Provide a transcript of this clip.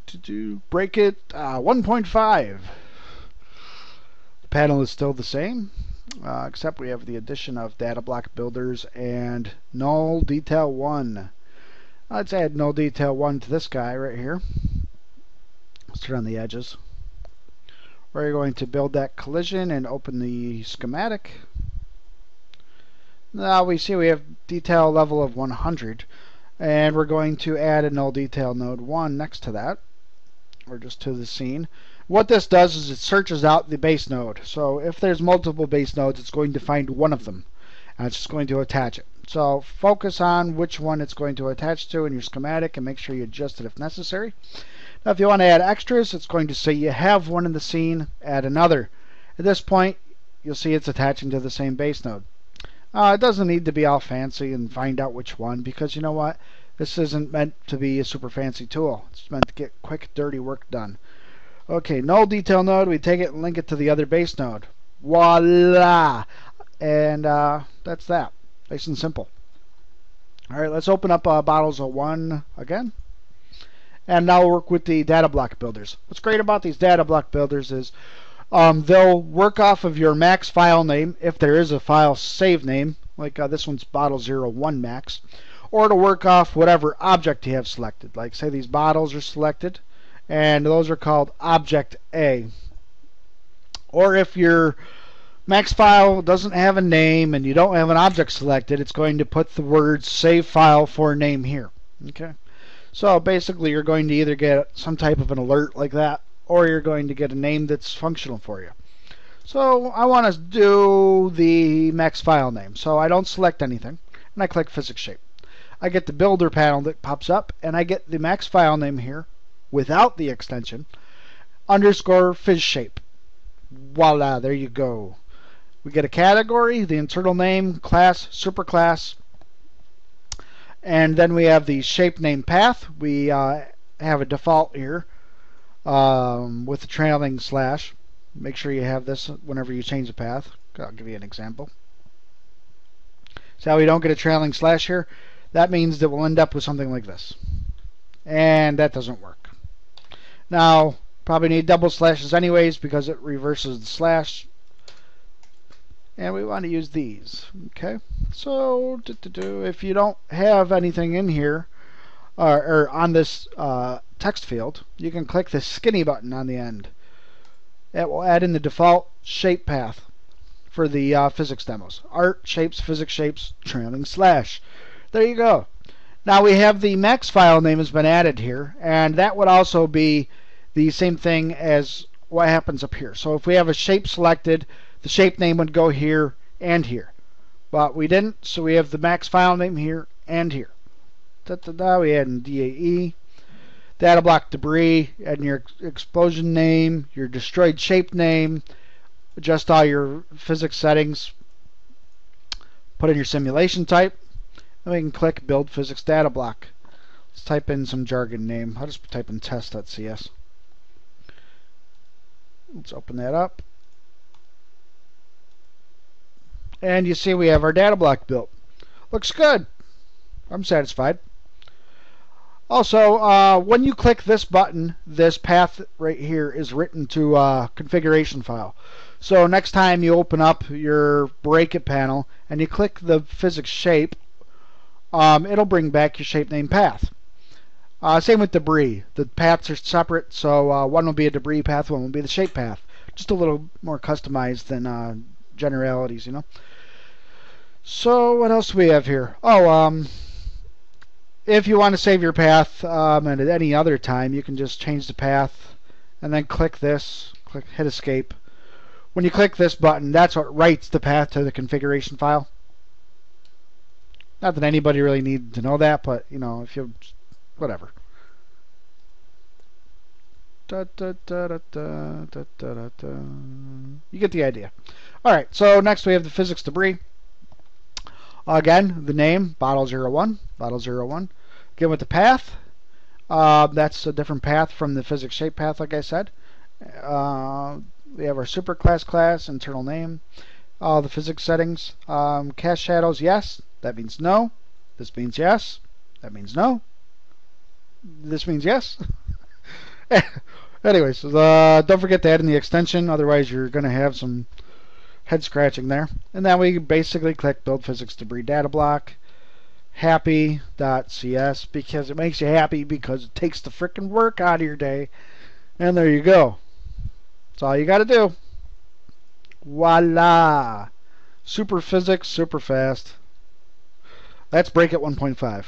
Breakit 1.5. The panel is still the same, except we have the addition of data block builders and null detail 1. Let's add null detail 1 to this guy right here. Let's turn on the edges. We're going to build that collision and open the schematic. Now we see we have detail level of 100, and we're going to add a null detail node 1 next to that, or just to the scene. What this does is it searches out the base node. So if there's multiple base nodes, it's going to find one of them, and it's just going to attach it. So focus on which one it's going to attach to in your schematic and make sure you adjust it if necessary. Now if you want to add extras, it's going to say you have one in the scene, add another. At this point, you'll see it's attaching to the same base node. It doesn't need to be all fancy and find out which one, because you know what? This isn't meant to be a super fancy tool. It's meant to get quick, dirty work done. Okay, null detail node, we take it and link it to the other base node. Voila! And that's that. Nice and simple. Alright, let's open up bottles of 1 again. And now we'll work with the data block builders. What's great about these data block builders is they'll work off of your max file name, if there is a file save name, like this one's bottle01 max, or it'll work off whatever object you have selected. Like say these bottles are selected, and those are called object A. Or if your max file doesn't have a name and you don't have an object selected, it's going to put the words save file for name here. Okay, so basically you're going to either get some type of an alert like that, or you're going to get a name that's functional for you. So I want to do the max file name, so I don't select anything, and I click physics shape. I get the builder panel that pops up, and I get the max file name here without the extension, underscore phys shape. Voila, there you go. We get a category, the internal name, class, superclass, and then we have the shape name path. We have a default here with the trailing slash. Make sure you have this whenever you change the path. I'll give you an example. See how we don't get a trailing slash here? That means that we'll end up with something like this. And that doesn't work. Now, probably need double slashes anyways because it reverses the slash. And we want to use these. Okay, so if you don't have anything in here or on this text field, you can click the skinny button on the end. It will add in the default shape path for the physics demos. Art, shapes, physics shapes, trailing slash. There you go. Now we have the max file name has been added here, and that would also be the same thing as what happens up here. So if we have a shape selected, the shape name would go here and here. But we didn't, so we have the max file name here and here. We add in DAE, data block debris, add in your explosion name, your destroyed shape name, adjust all your physics settings, put in your simulation type, and we can click build physics data block. Let's type in some jargon name. I'll just type in test.cs. Let's open that up. And you see we have our data block built. Looks good. I'm satisfied. Also, when you click this button, this path right here is written to a configuration file. So next time you open up your Breakit panel and you click the physics shape, it'll bring back your shape name path. Same with debris. The paths are separate, so one will be a debris path, one will be the shape path. Just a little more customized than generalities, you know. So what else do we have here? Oh, if you want to save your path and at any other time, you can just change the path and then click this, hit escape. When you click this button, that's what writes the path to the configuration file. Not that anybody really needs to know that, but you know, if you whatever. You get the idea. Alright, so next we have the physics debris. Again, the name, bottle01, bottle01. Again with the path, that's a different path from the physics shape path, like I said. We have our superclass class, internal name, all the physics settings. Cast shadows, yes, that means no. This means yes, that means no. This means yes. Anyways, don't forget to add in the extension, otherwise you're going to have some head scratching there. And then we basically click Build Physics Debris Data Block, happy.cs, because it makes you happy because it takes the frickin' work out of your day. And there you go. That's all you got to do. Voila! Super physics, super fast. That's Breakit 1.5.